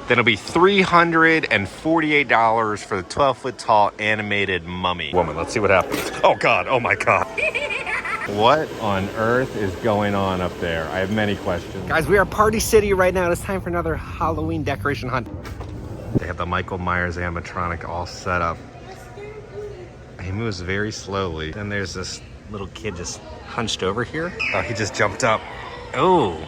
Then it'll be $348 for the 12-foot tall animated mummy. Woman, let's see what happens. Oh God, oh my God. What on earth is going on up there? I have many questions. Guys, we are Party City right now. It's time for another Halloween decoration hunt. They have the Michael Myers animatronic all set up. He moves very slowly. Then there's this little kid just hunched over here. Oh, he just jumped up. Oh.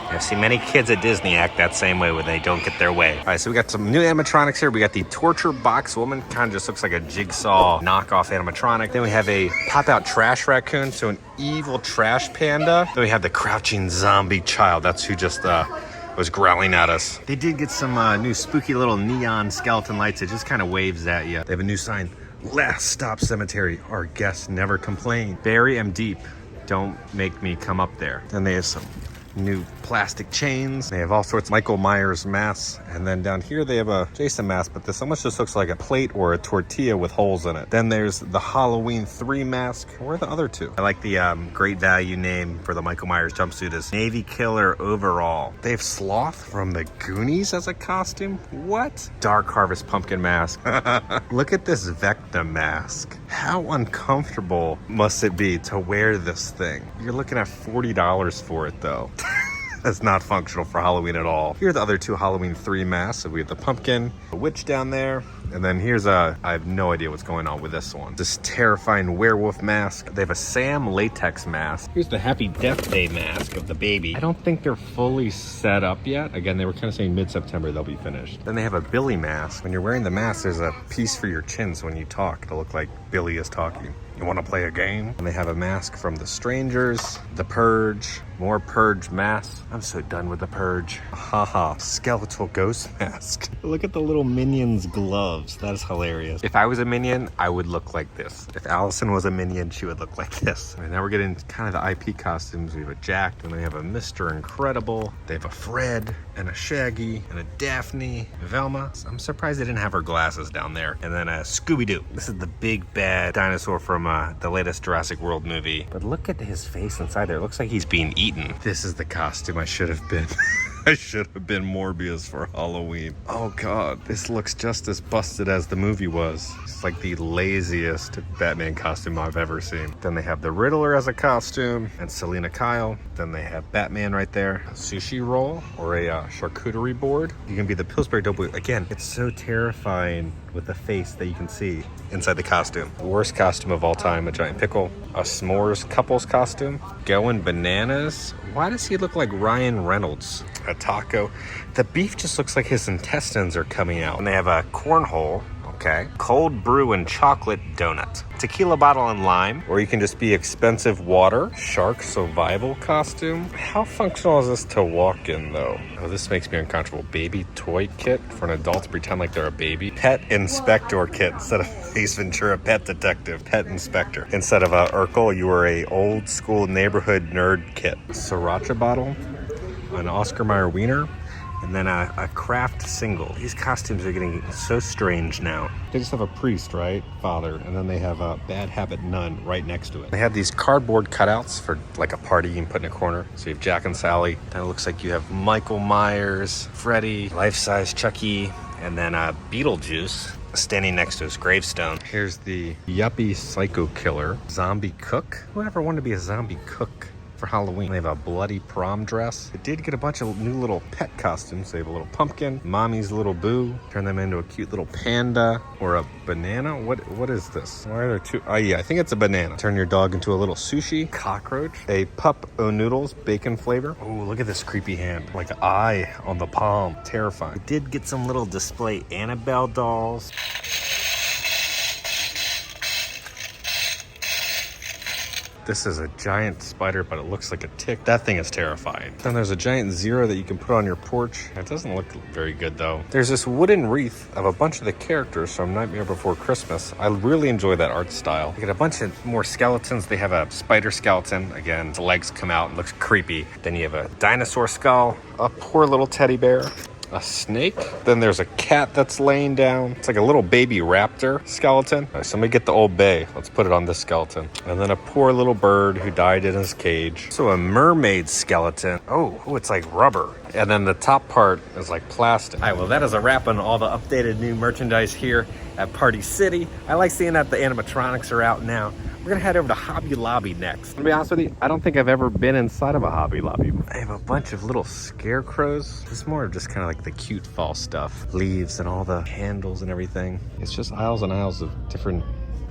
I've seen many kids at Disney act that same way when they don't get their way. All right, so we got some new animatronics here. We got the torture box woman, kind of just looks like a jigsaw knockoff animatronic. Then we have a pop-out trash raccoon, so an evil trash panda. Then we have the crouching zombie child. That's who just was growling at us. They did get some new spooky little neon skeleton lights. It just kind of waves at you. They have a new sign, Last Stop Cemetery. Our guests never complain. Bury 'em deep. Don't make me come up there. Then they have some new plastic chains. They have all sorts of Michael Myers masks. And then down here they have a Jason mask, but this almost just looks like a plate or a tortilla with holes in it. Then there's the Halloween 3 mask. Where are the other two? I like the great value name for the Michael Myers jumpsuit is Navy Killer Overall. They have Sloth from the Goonies as a costume. What? Dark Harvest pumpkin mask. Look at this Vecna mask. How uncomfortable must it be to wear this thing? You're looking at $40 for it though. That's not functional for Halloween at all. Here are the other two Halloween 3 masks. So we have the pumpkin, the witch down there, and then here's I have no idea what's going on with this one. This terrifying werewolf mask. They have a Sam latex mask. Here's the Happy Death Day mask of the baby. I don't think they're fully set up yet. Again, they were kind of saying mid-September they'll be finished. Then they have a Billy mask. When you're wearing the mask, there's a piece for your chin, so when you talk, to look like Billy is talking. You want to play a game? And they have a mask from The Strangers, The Purge, more Purge masks. I'm so done with The Purge. Haha, skeletal ghost mask. Look at the little Minions gloves. That is hilarious. If I was a Minion, I would look like this. If Allison was a Minion, she would look like this. And now we're getting kind of the IP costumes. We have a Jack, and they have a Mr. Incredible. They have a Fred, and a Shaggy, and a Daphne, Velma. I'm surprised they didn't have her glasses down there. And then a Scooby-Doo. This is the big bad dinosaur from the latest Jurassic World movie. But look at his face inside there. It looks like he's being eaten. This is the costume I should have been. I should have been Morbius for Halloween. Oh God, this looks just as busted as the movie was. It's like the laziest Batman costume I've ever seen. Then they have the Riddler as a costume and Selena Kyle. Then they have Batman right there. A sushi roll or a charcuterie board. You can be the Pillsbury Doughboy. Again, it's so terrifying with the face that you can see inside the costume. The worst costume of all time, a giant pickle. A s'mores couples costume. Going bananas. Why does he look like Ryan Reynolds? A taco. The beef just looks like his intestines are coming out. And they have a cornhole. Okay. Cold brew and chocolate donut. Tequila bottle and lime. Or you can just be expensive water. Shark survival costume. How functional is this to walk in though? Oh, this makes me uncomfortable. Baby toy kit for an adult to pretend like they're a baby. Pet inspector kit. Instead of Ace Ventura, pet detective. Pet inspector. Instead of Urkel, you are a old school neighborhood nerd kit. Sriracha bottle. An Oscar Mayer wiener. And then a craft single. These costumes are getting so strange now. They just have a priest, right? Father. And then they have a bad habit nun right next to it. They have these cardboard cutouts for like a party you can put in a corner. So you have Jack and Sally. Then it looks like you have Michael Myers, Freddy, life-size Chucky, and then Beetlejuice standing next to his gravestone. Here's the yuppie psycho killer, zombie cook. Whoever wanted to be a zombie cook for Halloween? They have a bloody prom dress. They did get a bunch of new little pet costumes. They have a little pumpkin, mommy's little boo, turn them into a cute little panda or a banana. What is this? Why are there two? Oh yeah, I think it's a banana. Turn your dog into a little sushi, cockroach, a pup o-noodles, bacon flavor. Oh, look at this creepy hand, like an eye on the palm. Terrifying. We did get some little display Annabelle dolls. This is a giant spider, but it looks like a tick. That thing is terrifying. Then there's a giant zero that you can put on your porch. It doesn't look very good though. There's this wooden wreath of a bunch of the characters from Nightmare Before Christmas. I really enjoy that art style. You get a bunch of more skeletons. They have a spider skeleton. Again, the legs come out and looks creepy. Then you have a dinosaur skull, a poor little teddy bear, a snake. Then there's a cat that's laying down. It's like a little baby raptor skeleton. All right, so let me get the Old Bay. Let's put it on this skeleton. And then a poor little bird who died in his cage. So a mermaid skeleton. Oh, it's like rubber. And then the top part is like plastic. All right, well, that is a wrap on all the updated new merchandise here at Party City. I like seeing that the animatronics are out now. We're gonna head over to Hobby Lobby next. To be honest with you, I don't think I've ever been inside of a Hobby Lobby. I have a bunch of little scarecrows. It's more of just kind of like the cute fall stuff. Leaves and all the handles and everything. It's just aisles and aisles of different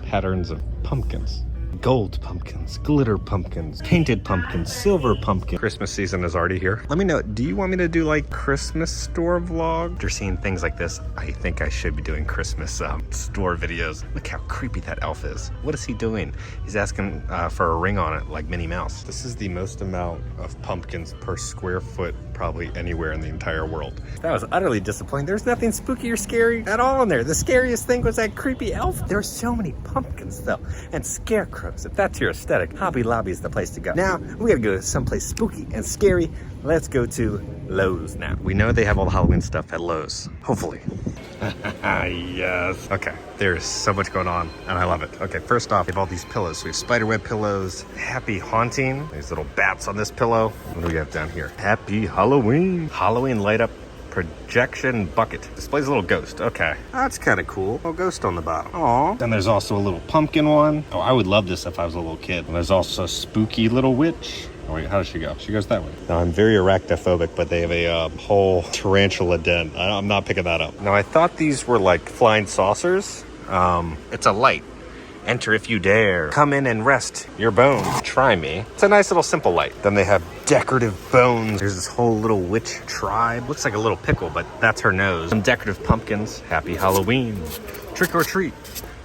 patterns of pumpkins. Gold pumpkins, glitter pumpkins, painted pumpkins, silver pumpkins. Christmas season is already here. Let me know, do you want me to do like Christmas store vlog? After seeing things like this, I think I should be doing Christmas store videos. Look how creepy that elf is. What is he doing? He's asking for a ring on it like Minnie Mouse. This is the most amount of pumpkins per square foot probably anywhere in the entire world. That was utterly disappointing. There's nothing spooky or scary at all in there. The scariest thing was that creepy elf. There were so many pumpkins though, and scarecrows. If that's your aesthetic, Hobby Lobby is the place to go. Now, we gotta go someplace spooky and scary. Let's go to Lowe's now. We know they have all the Halloween stuff at Lowe's, hopefully. Yes. Okay, there's so much going on and I love it. Okay, first off, we have all these pillows. So we have spiderweb pillows, happy haunting. These little bats on this pillow. What do we have down here? Happy Halloween. Halloween light up projection bucket. Displays a little ghost. Okay, that's kind of cool. A ghost on the bottom. Aww. Then there's also a little pumpkin one. Oh, I would love this if I was a little kid. And there's also a spooky little witch. Oh wait, how does she go? She goes that way. Now I'm very arachnophobic, but they have a whole tarantula den. I'm not picking that up. Now I thought these were like flying saucers. It's a light. Enter if you dare. Come in and rest your bones. Try me. It's a nice little simple light. Then they have decorative bones. There's this whole little witch tribe. Looks like a little pickle, but that's her nose. Some decorative pumpkins. Happy Halloween. Trick or treat.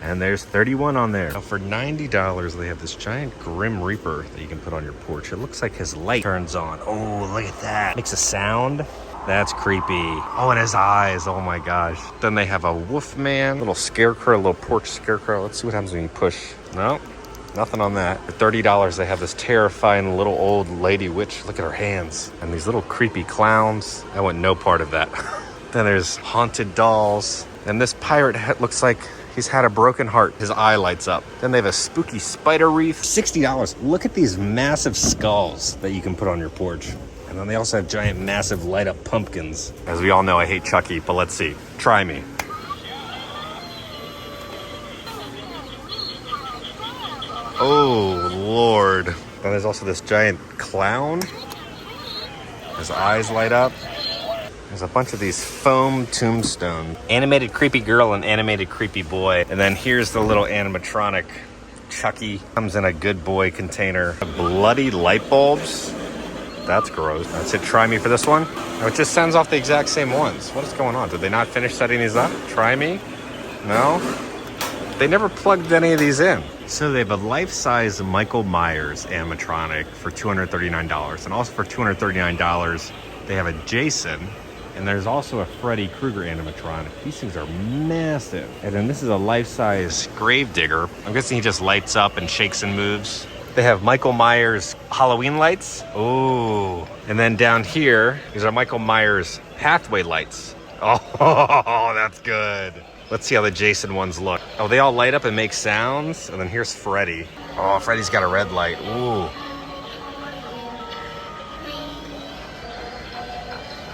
And there's 31 on there. Now for $90, they have this giant Grim Reaper that you can put on your porch. It looks like his light turns on. Oh, look at that. Makes a sound. That's creepy. Oh, and his eyes. Oh my gosh. Then they have a wolf man, little scarecrow, little porch scarecrow. Let's see what happens when you push. No, nothing on that. For $30, they have this terrifying little old lady witch. Look at her hands. And these little creepy clowns. I want no part of that. Then there's haunted dolls. And this pirate looks like he's had a broken heart. His eye lights up. Then they have a spooky spider wreath. $60. Look at these massive skulls that you can put on your porch. And then they also have giant, massive light up pumpkins. As we all know, I hate Chucky, but let's see. Try me. Oh, Lord. Then there's also this giant clown. His eyes light up. There's a bunch of these foam tombstones. Animated creepy girl and animated creepy boy. And then here's the little animatronic Chucky. Comes in a good boy container. Bloody light bulbs. That's gross. That's it. Try me for this one. Oh, it just sends off the exact same ones. What is going on? Did they not finish setting these up? Try me? No? They never plugged any of these in. So they have a life-size Michael Myers animatronic for $239. And also for $239, they have a Jason. And there's also a Freddy Krueger animatronic. These things are massive. And then this is a life-size Gravedigger. I'm guessing he just lights up and shakes and moves. They have Michael Myers Halloween lights. Oh, and then down here, these are Michael Myers pathway lights. Oh, that's good. Let's see how the Jason ones look. Oh, they all light up and make sounds. And then here's Freddy. Oh, Freddy's got a red light. Ooh.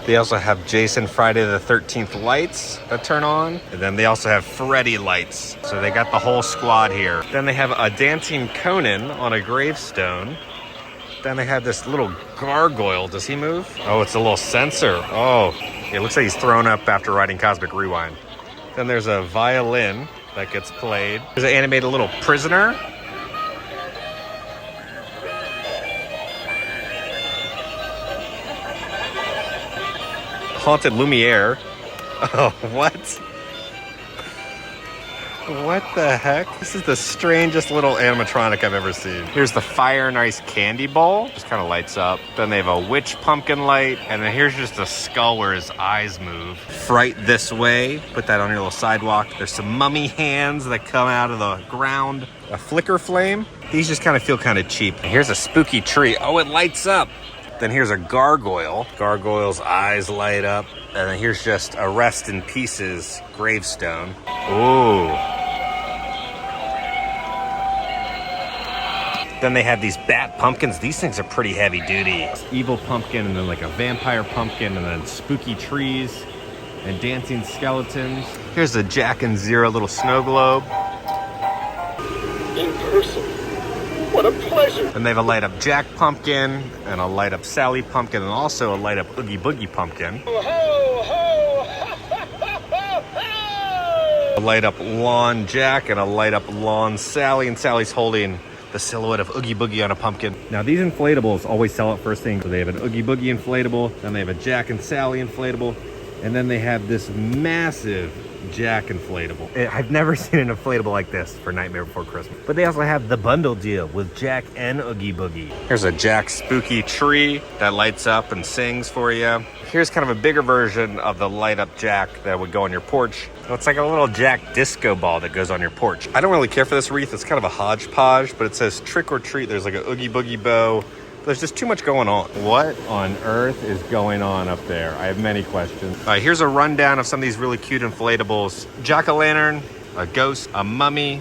They also have Jason Friday the 13th lights that turn on. And then they also have Freddy lights. So they got the whole squad here. Then they have a dancing Conan on a gravestone. Then they have this little gargoyle. Does he move? Oh, it's a little sensor. Oh, it looks like he's thrown up after riding Cosmic Rewind. Then there's a violin that gets played. There's an animated little prisoner. Haunted Lumiere. Oh, what? What the heck? This is the strangest little animatronic I've ever seen. Here's the Fire and Ice candy bowl. Just kind of lights up. Then they have a witch pumpkin light. And then here's just a skull where his eyes move. Fright this way. Put that on your little sidewalk. There's some mummy hands that come out of the ground. A flicker flame. These just kind of feel kind of cheap. And here's a spooky tree. Oh, it lights up. Then here's a gargoyle. Gargoyle's eyes light up. And then here's just a rest in pieces gravestone. Ooh. Then they have these bat pumpkins. These things are pretty heavy duty. Evil pumpkin, and then like a vampire pumpkin, and then spooky trees and dancing skeletons. Here's a Jack and Zero little snow globe. In person. What a pleasure. Then they have a light up Jack pumpkin, and a light up Sally pumpkin, and also a light up Oogie Boogie pumpkin. Ho, ho, ho, ho, ho. A light up lawn Jack and a light up lawn Sally, and Sally's holding the silhouette of Oogie Boogie on a pumpkin. Now these inflatables always sell out first thing. So they have an Oogie Boogie inflatable, then they have a Jack and Sally inflatable, and then they have this massive Jack inflatable. I've never seen an inflatable like this for Nightmare Before Christmas. But they also have the bundle deal with Jack and Oogie Boogie. Here's a Jack spooky tree that lights up and sings for you. Here's kind of a bigger version of the light up Jack that would go on your porch. It's like a little Jack disco ball that goes on your porch. I don't really care for this wreath. It's kind of a hodgepodge, but it says trick or treat. There's like an Oogie Boogie bow. There's just too much going on. What on earth is going on up there? I have many questions. All right, here's a rundown of some of these really cute inflatables. Jack-o'-lantern, a ghost, a mummy,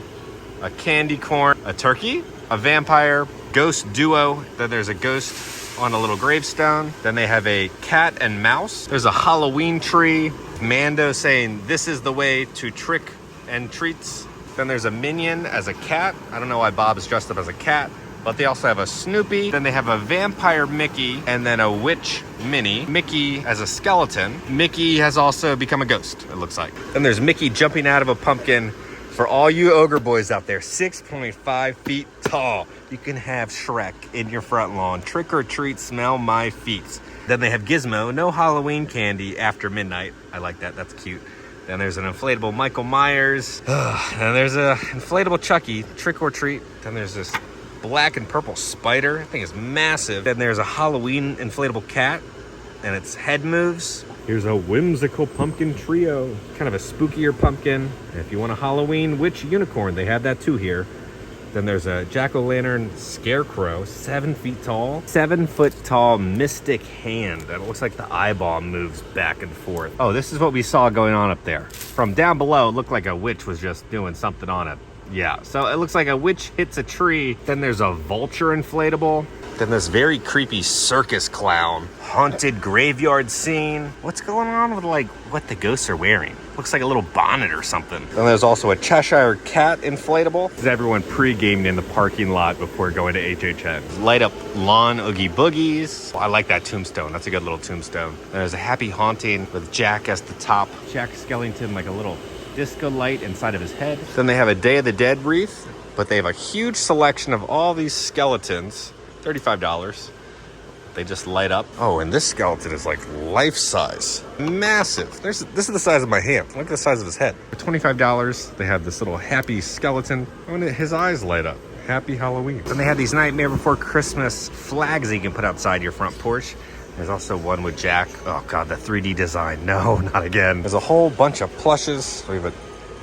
a candy corn, a turkey, a vampire, ghost duo. Then there's a ghost on a little gravestone. Then they have a cat and mouse. There's a Halloween tree. Mando saying, "This is the way to trick and treats." Then there's a minion as a cat. I don't know why Bob is dressed up as a cat. But they also have a Snoopy. Then they have a vampire Mickey, and then a witch Minnie. Mickey as a skeleton. Mickey has also become a ghost, it looks like. Then there's Mickey jumping out of a pumpkin. For all you ogre boys out there, 6.5 feet tall. You can have Shrek in your front lawn. Trick or treat, smell my feet. Then they have Gizmo, no Halloween candy after midnight. I like that, that's cute. Then there's an inflatable Michael Myers. Then there's a inflatable Chucky, trick or treat. Then there's this black and purple spider. I think it's massive. Then there's a Halloween inflatable cat, and its head moves. Here's a whimsical pumpkin trio. Kind of a spookier pumpkin. And if you want a Halloween witch unicorn, they have that too here. Then there's a jack-o'-lantern scarecrow, 7 feet tall. 7 foot tall mystic hand that looks like the eyeball moves back and forth. Oh, this is what we saw going on up there. From down below, it looked like a witch was just doing something on it. Yeah, so it looks like a witch hits a tree. Then there's a vulture inflatable. Then this very creepy circus clown. Haunted graveyard scene. What's going on with like what the ghosts are wearing? Looks like a little bonnet or something. Then there's also a Cheshire cat inflatable. This is everyone pre-gamed in the parking lot before going to HHN. Light up lawn Oogie Boogies. I like that tombstone. That's a good little tombstone. There's a happy haunting with Jack as the top. Jack Skellington like a little disco light inside of his head. Then they have a Day of the Dead wreath, but they have a huge selection of all these skeletons. $35. They just light up. Oh, and this skeleton is like life-size. Massive. This is the size of my hand. Look at the size of his head. For $25, they have this little happy skeleton. Oh, and his eyes light up. Happy Halloween. Then they have these Nightmare Before Christmas flags that you can put outside your front porch. There's also one with Jack. Oh God, the 3D design. No, not again. There's a whole bunch of plushes. We have a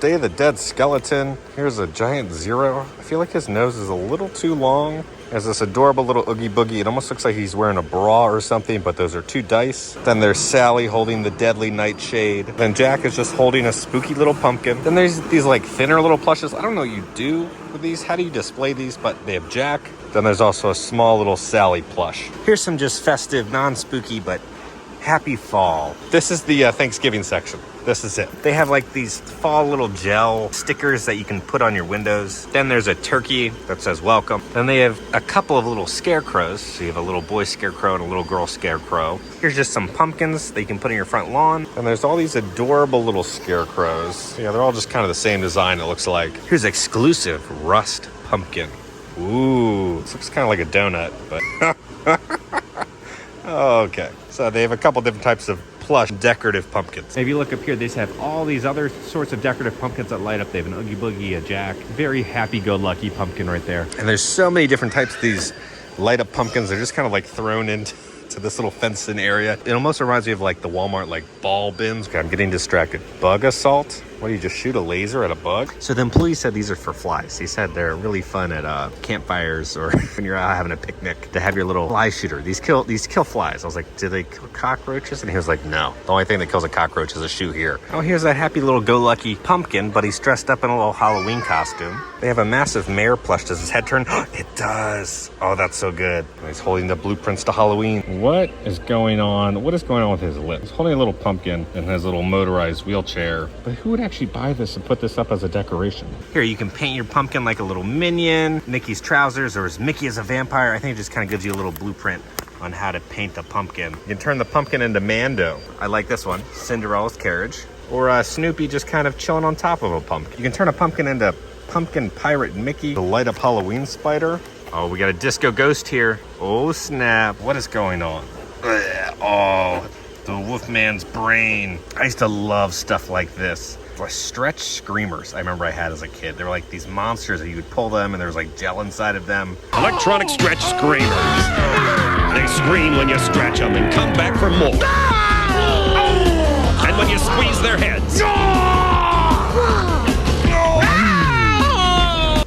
Day of the Dead skeleton. Here's a giant Zero. I feel like his nose is a little too long. There's this adorable little Oogie Boogie. It almost looks like he's wearing a bra or something, but those are 2 dice. Then there's Sally holding the deadly nightshade. Then Jack is just holding a spooky little pumpkin. Then there's these like thinner little plushes. I don't know what you do with these. How do you display these? But they have Jack. Then there's also a small little Sally plush. Here's some just festive, non-spooky, but happy fall. This is the Thanksgiving section. This is it. They have like these fall little gel stickers that you can put on your windows. Then there's a turkey that says welcome. Then they have a couple of little scarecrows. So you have a little boy scarecrow and a little girl scarecrow. Here's just some pumpkins that you can put in your front lawn. And there's all these adorable little scarecrows. Yeah, they're all just kind of the same design, it looks like. Here's exclusive rust pumpkin. Ooh, this looks kind of like a donut, but okay. So they have a couple different types of plush decorative pumpkins. If you look up here, they just have all these other sorts of decorative pumpkins that light up. They have an Oogie Boogie, a Jack, very happy-go-lucky pumpkin right there. And there's so many different types of these light up pumpkins. They're just kind of like thrown into this little fenced-in area. It almost reminds me of like the Walmart like ball bins. Okay, I'm getting distracted. Bug assault. What do you just shoot a laser at a bug? So the employee said these are for flies. He said they're really fun at campfires or when you're out having a picnic to have your little fly shooter. These kill flies. I was like, do they kill cockroaches? And he was like, no. The only thing that kills a cockroach is a shoe here. Oh, here's that happy little go-lucky pumpkin, but he's dressed up in a little Halloween costume. They have a massive mayor plush. Does his head turn? It does. Oh, that's so good. And he's holding the blueprints to Halloween. What is going on? What is going on with his lip? He's holding a little pumpkin in his little motorized wheelchair. But who would actually buy this and put this up as a decoration? Here, you can paint your pumpkin like a little minion, Mickey's trousers, or is Mickey as a vampire? I think it just kind of gives you a little blueprint on how to paint the pumpkin. You can turn the pumpkin into Mando. I like this one, Cinderella's carriage. Or Snoopy just kind of chilling on top of a pumpkin. You can turn a pumpkin into Pumpkin Pirate Mickey, the light up Halloween spider. Oh, we got a disco ghost here. Oh snap, what is going on? Oh, the Wolfman's brain. I used to love stuff like this. Like stretch screamers I remember I had as a kid. They were like these monsters that you would pull them and there was like gel inside of them. Electronic stretch screamers. They scream when you stretch them and come back for more. And when you squeeze their heads.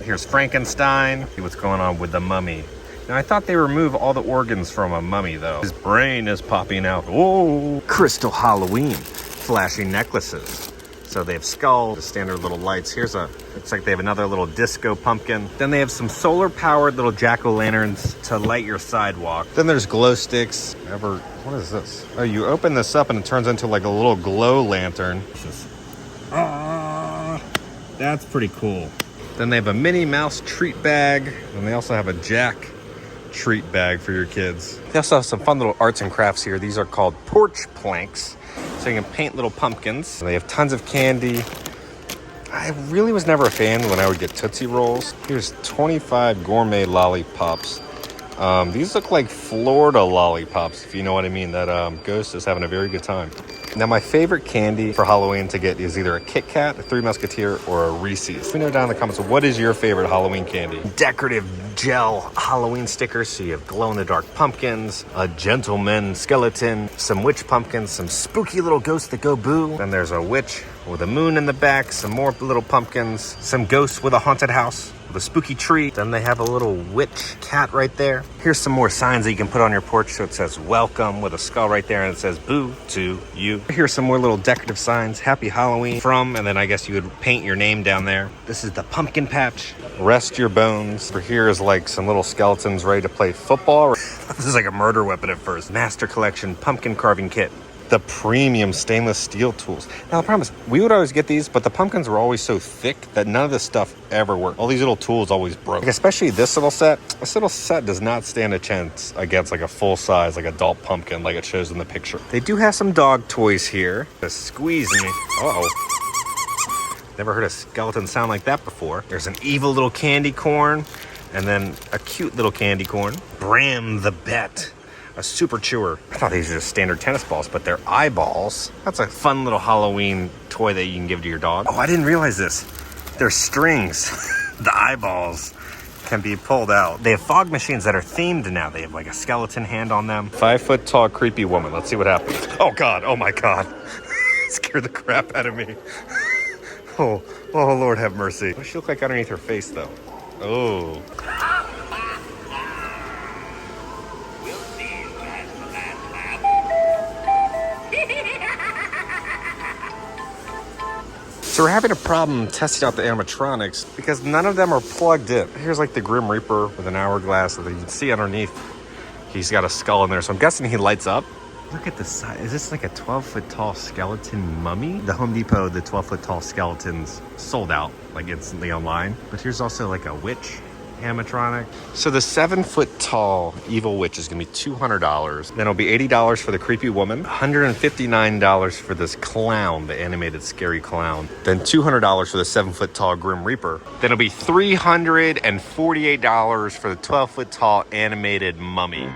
Here's Frankenstein. See what's going on with the mummy. Now, I thought they remove all the organs from a mummy, though. His brain is popping out. Oh, Crystal Halloween. Flashing necklaces. So they have skulls, the standard little lights. Looks like they have another little disco pumpkin. Then they have some solar-powered little jack-o'-lanterns to light your sidewalk. Then there's glow sticks. What is this? Oh, you open this up and it turns into like a little glow lantern. That's pretty cool. Then they have a Minnie Mouse treat bag. And they also have a Jack treat bag for your kids. They also have some fun little arts and crafts here. These are called porch planks. So you can paint little pumpkins. They have tons of candy. I really was never a fan when I would get Tootsie Rolls. Here's 25 gourmet lollipops. These look like Florida lollipops, if you know what I mean. That ghost is having a very good time. Now, my favorite candy for Halloween to get is either a Kit Kat, a Three Musketeer, or a Reese's. Let me know down in the comments, what is your favorite Halloween candy? Decorative gel Halloween stickers, so you have glow-in-the-dark pumpkins, a gentleman skeleton, some witch pumpkins, some spooky little ghosts that go boo. Then there's a witch with a moon in the back, some more little pumpkins, some ghosts with a haunted house, with a spooky tree. Then they have a little witch cat right there. Here's some more signs that you can put on your porch. So it says welcome with a skull right there and it says boo to you. Here's some more little decorative signs. Happy Halloween from, and then I guess you would paint your name down there. This is the pumpkin patch. Rest your bones. For here is like some little skeletons ready to play football. This is like a murder weapon at first. Master Collection pumpkin carving kit. The premium stainless steel tools. Now, the problem is, we would always get these, but the pumpkins were always so thick that none of this stuff ever worked. All these little tools always broke. Like, especially this little set. This little set does not stand a chance against like a full-size, like adult pumpkin like it shows in the picture. They do have some dog toys here. Just squeeze me. Uh-oh. Never heard a skeleton sound like that before. There's an evil little candy corn, and then a cute little candy corn. Bram the Bet. A super chewer. I thought these were just standard tennis balls, but they're eyeballs. That's a fun little Halloween toy that you can give to your dog. Oh, I didn't realize this. They're strings. The eyeballs can be pulled out. They have fog machines that are themed now. They have like a skeleton hand on them. 5 foot tall creepy woman. Let's see what happens. Oh God, oh my God. Scared the crap out of me. Oh Lord have mercy. What does she look like underneath her face though? Oh. So we're having a problem testing out the animatronics because none of them are plugged in. Here's like the Grim Reaper with an hourglass that you can see underneath. He's got a skull in there, so I'm guessing he lights up. Look at the size. Is this like a 12-foot tall skeleton mummy? The Home Depot, the 12-foot tall skeletons sold out like instantly online. But here's also like a witch animatronic. So the 7-foot tall evil witch is gonna be $200. Then it'll be $80 for the creepy woman, $159 for this clown, the animated scary clown. Then $200 for the 7-foot tall Grim Reaper. Then it'll be $348 for the 12-foot tall animated mummy.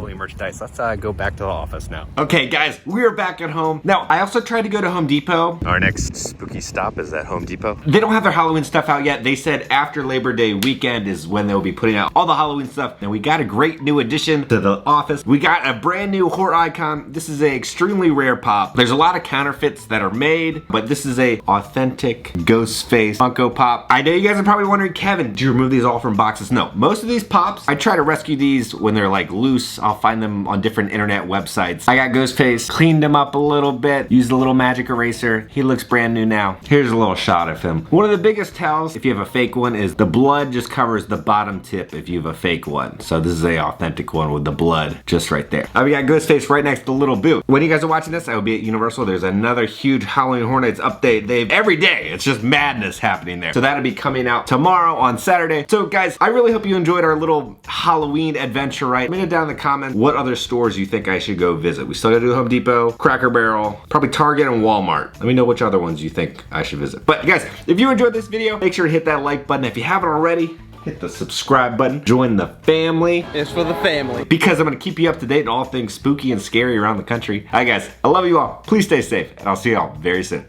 Halloween merchandise. Let's go back to the office now. Okay, guys, we're back at home. Now, I also tried to go to Home Depot. Our next spooky stop is at Home Depot. They don't have their Halloween stuff out yet. They said after Labor Day weekend is when they'll be putting out all the Halloween stuff. And we got a great new addition to the office. We got a brand new horror icon. This is a extremely rare pop. There's a lot of counterfeits that are made, but this is a authentic ghost face Funko Pop. I know you guys are probably wondering, Kevin, did you remove these all from boxes? No, most of these pops, I try to rescue these when they're like loose. I'll find them on different internet websites. I got Ghostface, cleaned him up a little bit, used a little magic eraser. He looks brand new now. Here's a little shot of him. One of the biggest tells if you have a fake one is the blood just covers the bottom tip if you have a fake one. So this is a authentic one with the blood just right there. We got Ghostface right next to the little boot. When you guys are watching this, I will be at Universal. There's another huge Halloween Horror Nights update. Every day, it's just madness happening there. So that'll be coming out tomorrow on Saturday. So guys, I really hope you enjoyed our little Halloween adventure, right? Let me know down in the comments what other stores you think I should go visit. We still gotta do Home Depot, Cracker Barrel, probably Target and Walmart. Let me know which other ones you think I should visit. But guys, if you enjoyed this video, make sure to hit that like button. If you haven't already, hit the subscribe button. Join the family. It's for the family. Because I'm gonna keep you up to date on all things spooky and scary around the country. All right guys, I love you all. Please stay safe and I'll see you all very soon.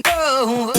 No.